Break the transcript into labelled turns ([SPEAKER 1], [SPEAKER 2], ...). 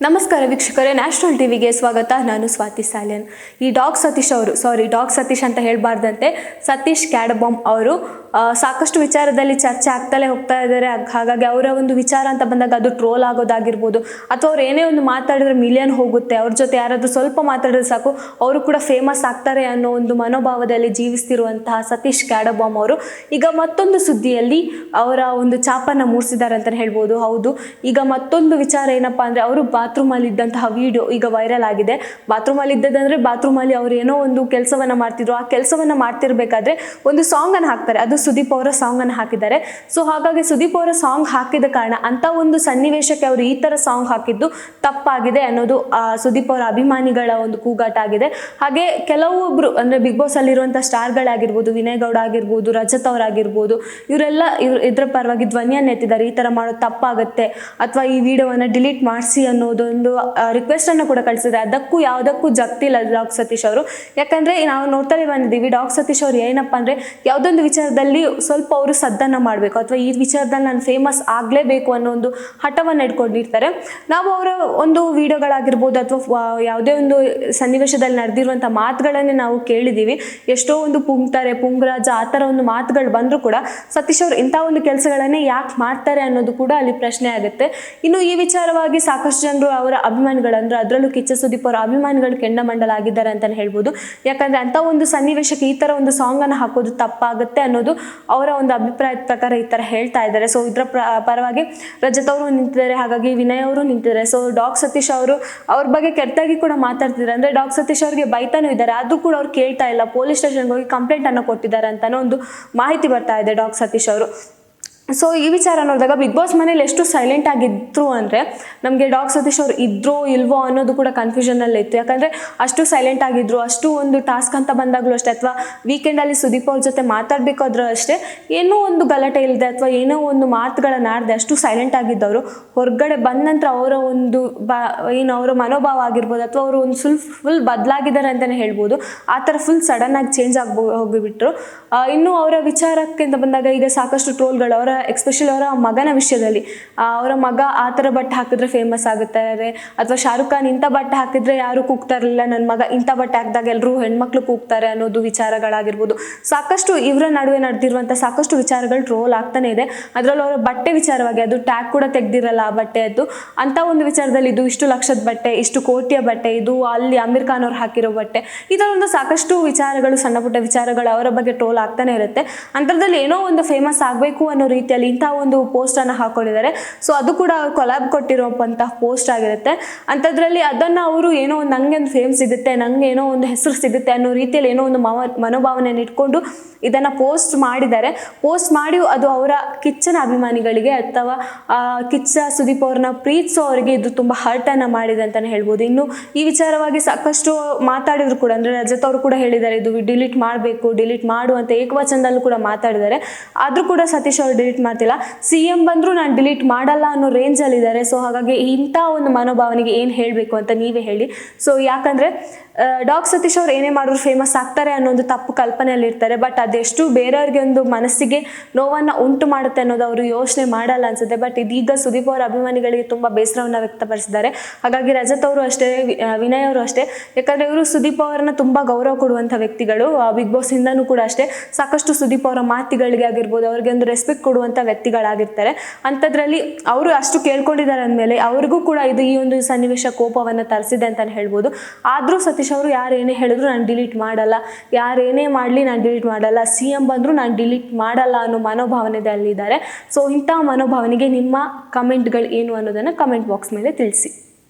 [SPEAKER 1] ನಮಸ್ಕಾರ ವೀಕ್ಷಕರೇ, ನ್ಯಾಷನಲ್ ಟಿವಿಗೆ ಸ್ವಾಗತ. ನಾನು ಸ್ವಾತಿ ಸಾಲ್ಯನ್. ಈ ಡಾಗ್ ಸತೀಶ್ ಅಂತ ಹೇಳಬಾರ್ದಂತೆ, ಸತೀಶ್ ಕ್ಯಾಡಬಾಮ್ ಅವರು ಸಾಕಷ್ಟು ವಿಚಾರದಲ್ಲಿ ಚರ್ಚೆ ಆಗ್ತಲೇ ಹೋಗ್ತಾ ಇದ್ದಾರೆ. ಹಾಗಾಗಿ ಅವರ ಒಂದು ವಿಚಾರ ಅಂತ ಬಂದಾಗ ಅದು ಟ್ರೋಲ್ ಆಗೋದಾಗಿರ್ಬೋದು, ಅಥವಾ ಅವ್ರು ಏನೇ ಒಂದು ಮಾತಾಡಿದ್ರೆ ಮಿಲಿಯನ್ ಹೋಗುತ್ತೆ, ಅವ್ರ ಜೊತೆ ಯಾರಾದರೂ ಸ್ವಲ್ಪ ಮಾತಾಡಿದ್ರೆ ಸಾಕು ಅವರು ಕೂಡ ಫೇಮಸ್ ಆಗ್ತಾರೆ ಅನ್ನೋ ಒಂದು ಮನೋಭಾವದಲ್ಲಿ ಜೀವಿಸ್ತಿರುವಂತಹ ಸತೀಶ್ ಕ್ಯಾಡಬಾಮ್ ಅವರು ಈಗ ಮತ್ತೊಂದು ಸುದ್ದಿಯಲ್ಲಿ ಅವರ ಒಂದು ಚಾಪನ್ನು ಮೂಡಿಸಿದ್ದಾರೆ ಅಂತಲೇ ಹೇಳ್ಬೋದು. ಹೌದು, ಈಗ ಮತ್ತೊಂದು ವಿಚಾರ ಏನಪ್ಪ ಅಂದರೆ, ಅವರು ಬಾತ್ರೂಮಲ್ಲಿ ಇದ್ದಂತಹ ವಿಡಿಯೋ ಈಗ ವೈರಲ್ ಆಗಿದೆ. ಬಾತ್ರೂಮಲ್ಲಿ ಇದ್ದದಂದರೆ ಬಾತ್ರೂಮಲ್ಲಿ ಅವ್ರು ಏನೋ ಒಂದು ಕೆಲಸವನ್ನು ಮಾಡ್ತಿದ್ರು. ಆ ಕೆಲಸವನ್ನು ಮಾಡ್ತಿರ್ಬೇಕಾದ್ರೆ ಒಂದು ಸಾಂಗನ್ನು ಹಾಕ್ತಾರೆ. ಅದು ಸುದೀಪ್ ಅವರ ಸಾಂಗನ್ನು ಹಾಕಿದ್ದಾರೆ. ಸೊ ಹಾಗಾಗಿ ಸುದೀಪ್ ಅವರ ಸಾಂಗ್ ಹಾಕಿದ ಕಾರಣ ಅಂಥ ಒಂದು ಸನ್ನಿವೇಶಕ್ಕೆ ಅವರು ಈ ಥರ ಸಾಂಗ್ ಹಾಕಿದ್ದು ತಪ್ಪಾಗಿದೆ ಅನ್ನೋದು ಸುದೀಪ್ ಅವರ ಅಭಿಮಾನಿಗಳ ಒಂದು ಕೂಗಾಟ ಆಗಿದೆ. ಹಾಗೆ ಕೆಲವೊಬ್ಬರು ಅಂದರೆ ಬಿಗ್ ಬಾಸ್ ಅಲ್ಲಿರುವಂಥ ಸ್ಟಾರ್ಗಳಾಗಿರ್ಬೋದು, ವಿನಯ್ ಗೌಡ ಆಗಿರ್ಬೋದು, ರಜತ್ ಅವರಾಗಿರ್ಬೋದು, ಇವರೆಲ್ಲ ಇದ್ರ ಪರವಾಗಿ ಧ್ವನಿಯನ್ನು ಎತ್ತಿದ್ದಾರೆ. ಈ ಥರ ಮಾಡೋದು ತಪ್ಪಾಗುತ್ತೆ, ಅಥವಾ ಈ ವಿಡಿಯೋವನ್ನು ಡಿಲೀಟ್ ಮಾಡಿಸಿ ಅನ್ನೋದೊಂದು ರಿಕ್ವೆಸ್ಟನ್ನು ಕೂಡ ಕಳಿಸಿದ್ದಾರೆ. ಅದಕ್ಕೂ ಯಾವುದಕ್ಕೂ ಜಗ್ತಿಲ್ಲ ಡಾಗ್ ಸತೀಶ್ ಅವರು. ಯಾಕಂದರೆ ನಾವು ನೋಡ್ತಾನೆ ಬಂದಿದ್ದೀವಿ, ಡಾಗ್ ಸತೀಶ್ ಅವರು ಏನಪ್ಪ ಅಂದರೆ ಯಾವುದೊಂದು ವಿಚಾರದಲ್ಲಿ ಸ್ವಲ್ಪ ಅವರು ಸದ್ದನ್ನು ಮಾಡಬೇಕು, ಅಥವಾ ಈ ವಿಚಾರದಲ್ಲಿ ನಾನು ಫೇಮಸ್ ಆಗಲೇಬೇಕು ಅನ್ನೋ ಒಂದು ಹಠವನ್ನು ಇಟ್ಕೊಂಡಿರ್ತಾರೆ. ನಾವು ಅವರ ಒಂದು ವಿಡಿಯೋಗಳಾಗಿರ್ಬೋದು, ಅಥವಾ ಯಾವುದೇ ಒಂದು ಸನ್ನಿವೇಶದಲ್ಲಿ ನಡೆದಿರುವಂಥ ಮಾತುಗಳನ್ನೇ ನಾವು ಕೇಳಿದ್ದೀವಿ. ಎಷ್ಟೋ ಒಂದು ಪುಂಗರಾಜ ಆ ಥರ ಒಂದು ಮಾತುಗಳು ಬಂದರೂ ಕೂಡ ಸತೀಶ್ ಅವರು ಇಂಥ ಒಂದು ಕೆಲಸಗಳನ್ನೇ ಯಾಕೆ ಮಾಡ್ತಾರೆ ಅನ್ನೋದು ಕೂಡ ಅಲ್ಲಿ ಪ್ರಶ್ನೆ ಆಗುತ್ತೆ. ಇನ್ನು ಈ ವಿಚಾರವಾಗಿ ಸಾಕಷ್ಟು ಜನರು ಅವರ ಅಭಿಮಾನಿಗಳಂದ್ರೆ, ಅದರಲ್ಲೂ ಕಿಚ್ಚ ಸುದೀಪ್ ಅವರ ಅಭಿಮಾನಿಗಳು ಕೆಂಡಮಂಡಲ ಆಗಿದ್ದಾರೆ ಅಂತಲೇ ಹೇಳ್ಬೋದು. ಯಾಕಂದರೆ ಅಂಥ ಒಂದು ಸನ್ನಿವೇಶಕ್ಕೆ ಈ ಥರ ಒಂದು ಸಾಂಗನ್ನು ಹಾಕೋದು ತಪ್ಪಾಗುತ್ತೆ ಅನ್ನೋದು ಅವರ ಒಂದು ಅಭಿಪ್ರಾಯದ ಪ್ರಕಾರ ಈ ಥರ ಹೇಳ್ತಾ ಇದ್ದಾರೆ. ಸೊ ಇದರ ಪರವಾಗಿ ರಜತ್ ಅವರು ನಿಂತಿದ್ದಾರೆ, ಹಾಗಾಗಿ ವಿನಯ್ ಅವರು ನಿಂತಿದ್ದಾರೆ. ಸೊ ಡಾಗ್ ಸತೀಶ್ ಅವರು ಅವ್ರ ಬಗ್ಗೆ ಕೆಟ್ಟದಾಗಿ ಕೂಡ ಮಾತಾಡ್ತಿದ್ದಾರೆ. ಅಂದರೆ ಡಾಗ್ ಸತೀಶ್ ಅವರಿಗೆ ಬೈತಾನೂ ಇದ್ದಾರೆ, ಅದು ಕೂಡ ಅವ್ರು ಕೇಳ್ತಾ ಇಲ್ಲ. ಪೊಲೀಸ್ ಸ್ಟೇಷನ್ಗೆ ಹೋಗಿ ಕಂಪ್ಲೇಂಟನ್ನು ಕೊಟ್ಟಿದ್ದಾರೆ ಅಂತಲೂ ಒಂದು ಮಾಹಿತಿ ಬರ್ತಾ ಇದೆ ಡಾಗ್ ಸತೀಶ್ ಅವರು. ಸೊ ಈ ವಿಚಾರ ನೋಡಿದಾಗ ಬಿಗ್ ಬಾಸ್ ಮನೇಲಿ ಎಷ್ಟು ಸೈಲೆಂಟ್ ಆಗಿದ್ರು ಅಂದರೆ, ನಮಗೆ ಡಾಗ್ ಸತೀಶ್ ಅವರು ಇದ್ರೋ ಇಲ್ವೋ ಅನ್ನೋದು ಕೂಡ ಕನ್ಫ್ಯೂಷನಲ್ಲಿ ಇತ್ತು. ಯಾಕಂದರೆ ಅಷ್ಟು ಸೈಲೆಂಟ್ ಆಗಿದ್ರು. ಅಷ್ಟು ಒಂದು ಟಾಸ್ಕ್ ಅಂತ ಬಂದಾಗಲೂ ಅಷ್ಟೇ, ಅಥವಾ ವೀಕೆಂಡಲ್ಲಿ ಸುದೀಪ್ ಅವ್ರ ಜೊತೆ ಮಾತಾಡಬೇಕಾದ್ರೂ ಅಷ್ಟೇ, ಏನೋ ಒಂದು ಗಲಾಟೆ ಇಲ್ಲದೆ ಅಥವಾ ಏನೋ ಒಂದು ಮಾತುಗಳನ್ನ ಆಡದೆ ಅಷ್ಟು ಸೈಲೆಂಟ್ ಆಗಿದ್ದವರು ಹೊರಗಡೆ ಬಂದ ನಂತರ ಅವರ ಒಂದು ಏನು ಅವರ ಮನೋಭಾವ ಆಗಿರ್ಬೋದು, ಅಥವಾ ಅವರು ಒಂದು ಫುಲ್ ಬದಲಾಗಿದ್ದಾರೆ ಅಂತಲೇ ಹೇಳ್ಬೋದು. ಆ ಥರ ಫುಲ್ ಸಡನ್ನಾಗಿ ಚೇಂಜ್ ಹೋಗಿಬಿಟ್ರು. ಇನ್ನು ಅವರ ವಿಚಾರಕ್ಕೆ ಅಂತ ಬಂದಾಗ ಈಗ ಸಾಕಷ್ಟು ಟ್ರೋಲ್ಗಳು, ಅವರ ಎಸ್ಪೆಷಲಿ ಅವರ ಮಗನ ವಿಷಯದಲ್ಲಿ, ಅವರ ಮಗ ಆ ಥರ ಬಟ್ಟೆ ಹಾಕಿದ್ರೆ ಫೇಮಸ್ ಆಗುತ್ತಾರೆ, ಅಥವಾ ಶಾರುಖ್ ಖಾನ್ ಇಂಥ ಬಟ್ಟೆ ಹಾಕಿದ್ರೆ ಯಾರು ಕೂಗ್ತಾ ಇರಲಿಲ್ಲ, ನನ್ನ ಮಗ ಇಂಥ ಬಟ್ಟೆ ಹಾಕಿದಾಗ ಎಲ್ಲರೂ ಹೆಣ್ಮಕ್ಳು ಕೂಗ್ತಾರೆ ಅನ್ನೋದು ವಿಚಾರಗಳಾಗಿರ್ಬೋದು. ಸಾಕಷ್ಟು ಇವರ ನಡುವೆ ನಡೆದಿರುವಂಥ ಸಾಕಷ್ಟು ವಿಚಾರಗಳು ಟ್ರೋಲ್ ಆಗ್ತಾನೆ ಇದೆ. ಅದರಲ್ಲೂ ಅವರ ಬಟ್ಟೆ ವಿಚಾರವಾಗಿ, ಅದು ಟ್ಯಾಗ್ ಕೂಡ ತೆಗ್ದಿರಲ್ಲ ಆ ಬಟ್ಟೆಯದ್ದು. ಅಂಥ ಒಂದು ವಿಚಾರದಲ್ಲಿ ಇದು ಇಷ್ಟು ಲಕ್ಷದ ಬಟ್ಟೆ, ಇಷ್ಟು ಕೋಟಿಯ ಬಟ್ಟೆ, ಇದು ಅಲ್ಲಿ ಅಮೀರ್ ಖಾನ್ ಅವ್ರು ಹಾಕಿರೋ ಬಟ್ಟೆ, ಈ ಥರ ಒಂದು ಸಾಕಷ್ಟು ವಿಚಾರಗಳು, ಸಣ್ಣ ಪುಟ್ಟ ವಿಚಾರಗಳು ಅವರ ಬಗ್ಗೆ ಟ್ರೋಲ್ ಆಗ್ತಾನೆ ಇರುತ್ತೆ. ಅಂಥದ್ರಲ್ಲಿ ಏನೋ ಒಂದು ಫೇಮಸ್ ಆಗಬೇಕು ಅನ್ನೋ ರೀತಿಯಲ್ಲಿ ಇಂಥ ಒಂದು ಪೋಸ್ಟನ್ನು ಹಾಕೊಂಡಿದ್ದಾರೆ. ಸೊ ಅದು ಕೂಡ ಕೊಲಾಬ್ ಕೊಟ್ಟಿರುವಂತಹ ಪೋಸ್ಟ್ ಆಗಿರುತ್ತೆ. ಅಂಥದ್ರಲ್ಲಿ ಅದನ್ನು ಅವರು ಏನೋ ಒಂದು ನಂಗೆ ಒಂದು ಫೇಮ್ ಸಿಗುತ್ತೆ, ನಂಗೆ ಏನೋ ಒಂದು ಹೆಸರು ಸಿಗುತ್ತೆ ಅನ್ನೋ ರೀತಿಯಲ್ಲಿ ಏನೋ ಒಂದು ಮನೋಭಾವನೆಯನ್ನು ಇಟ್ಕೊಂಡು ಇದನ್ನು ಪೋಸ್ಟ್ ಮಾಡಿದ್ದಾರೆ. ಪೋಸ್ಟ್ ಮಾಡಿ ಅದು ಅವರ ಕಿಚ್ಚನ ಅಭಿಮಾನಿಗಳಿಗೆ ಅಥವಾ ಕಿಚ್ಚ ಸುದೀಪ್ ಅವ್ರನ್ನ ಪ್ರೀತಿಸೋ ಅವರಿಗೆ ಇದು ತುಂಬ ಹರ್ಟನ್ನು ಮಾಡಿದೆ ಅಂತಲೇ ಹೇಳ್ಬೋದು. ಇನ್ನು ಈ ವಿಚಾರವಾಗಿ ಸಾಕಷ್ಟು ಮಾತಾಡಿದ್ರು ಕೂಡ, ಅಂದರೆ ರಜತ್ ಅವರು ಕೂಡ ಹೇಳಿದ್ದಾರೆ ಇದು ಡಿಲೀಟ್ ಮಾಡಬೇಕು, ಡಿಲೀಟ್ ಮಾಡು ಅಂತ ಏಕವಚನದಲ್ಲೂ ಕೂಡ ಮಾತಾಡಿದ್ದಾರೆ. ಆದರೂ ಕೂಡ ಸತೀಶ್ ಅವರು ಡಿಲೀಟ್ ಮಾಡ್ತಿಲ್ಲ. CM ಬಂದರೂ ನಾನು ಡಿಲೀಟ್ ಮಾಡಲ್ಲ ಅನ್ನೋ ರೇಂಜಲ್ಲಿದ್ದಾರೆ. ಸೊ ಹಾಗಾಗಿ ಇಂಥ ಒಂದು ಮನೋಭಾವನೆಗೆ ಏನು ಹೇಳಬೇಕು ಅಂತ ನೀವೇ ಹೇಳಿ. ಸೊ ಯಾಕಂದರೆ ಡಾಗ್ ಸತೀಶ್ ಅವ್ರು ಏನೇ ಮಾಡಿದ್ರು ಫೇಮಸ್ ಆಗ್ತಾರೆ ಅನ್ನೋ ಒಂದು ತಪ್ಪು ಕಲ್ಪನೆಯಲ್ಲಿ ಇರ್ತಾರೆ. ಬಟ್ ಅದೆಷ್ಟು ಬೇರೆಯವ್ರಿಗೆ ಒಂದು ಮನಸ್ಸಿಗೆ ನೋವನ್ನು ಉಂಟು ಮಾಡುತ್ತೆ ಅನ್ನೋದು ಅವರು ಯೋಚನೆ ಮಾಡಲ್ಲ ಅನ್ಸುತ್ತೆ. ಬಟ್ ಇದೀಗ ಸುದೀಪ್ ಅವರ ಅಭಿಮಾನಿಗಳಿಗೆ ತುಂಬ ಬೇಸರವನ್ನು ವ್ಯಕ್ತಪಡಿಸಿದ್ದಾರೆ. ಹಾಗಾಗಿ ರಜತ್ ಅವರು ಅಷ್ಟೇ, ವಿನಯ್ ಅವರು ಅಷ್ಟೇ. ಯಾಕಂದರೆ ಇವರು ಸುದೀಪ್ ಅವರನ್ನ ತುಂಬ ಗೌರವ ಕೊಡುವಂಥ ವ್ಯಕ್ತಿಗಳು. ಬಿಗ್ ಬಾಸ್ ಇಂದನೂ ಕೂಡ ಅಷ್ಟೇ ಸಾಕಷ್ಟು ಸುದೀಪ್ ಅವರ ಮಾತುಗಳಿಗೆ ಆಗಿರ್ಬೋದು, ಅವ್ರಿಗೆ ಒಂದು ರೆಸ್ಪೆಕ್ಟ್ ಕೊಡುವಂಥ ವ್ಯಕ್ತಿಗಳಾಗಿರ್ತಾರೆ. ಅಂಥದ್ರಲ್ಲಿ ಅವರು ಅಷ್ಟು ಕೇಳ್ಕೊಂಡಿದ್ದಾರೆ ಅಂದಮೇಲೆ ಅವ್ರಿಗೂ ಕೂಡ ಇದು ಈ ಒಂದು ಸನ್ನಿವೇಶ ಕೋಪವನ್ನು ತರಿಸಿದೆ ಅಂತಲೇ ಹೇಳ್ಬೋದು. ಆದರೂ ಸತೀಶ್ ಅವರು ಯಾರೇನೇ ಹೇಳಿದ್ರು ನಾನು ಡಿಲೀಟ್ ಮಾಡಲ್ಲ, ಯಾರೇನೇ ಮಾಡಲಿ ನಾನು ಡಿಲೀಟ್ ಮಾಡಲ್ಲ, CM ಬಂದರೂ ನಾನು ಡಿಲೀಟ್ ಮಾಡಲ್ಲ ಅನ್ನೋ ಮನೋಭಾವನೆಯಲ್ಲಿದ್ದಾರೆ. ಸೊ ಇಂಥ ಮನೋಭಾವನೆಗೆ ನಿಮ್ಮ ಕಮೆಂಟ್ಗಳು ಏನು ಅನ್ನೋದನ್ನು ಕಮೆಂಟ್ ಬಾಕ್ಸ್ ಮೇಲೆ ತಿಳಿಸಿ.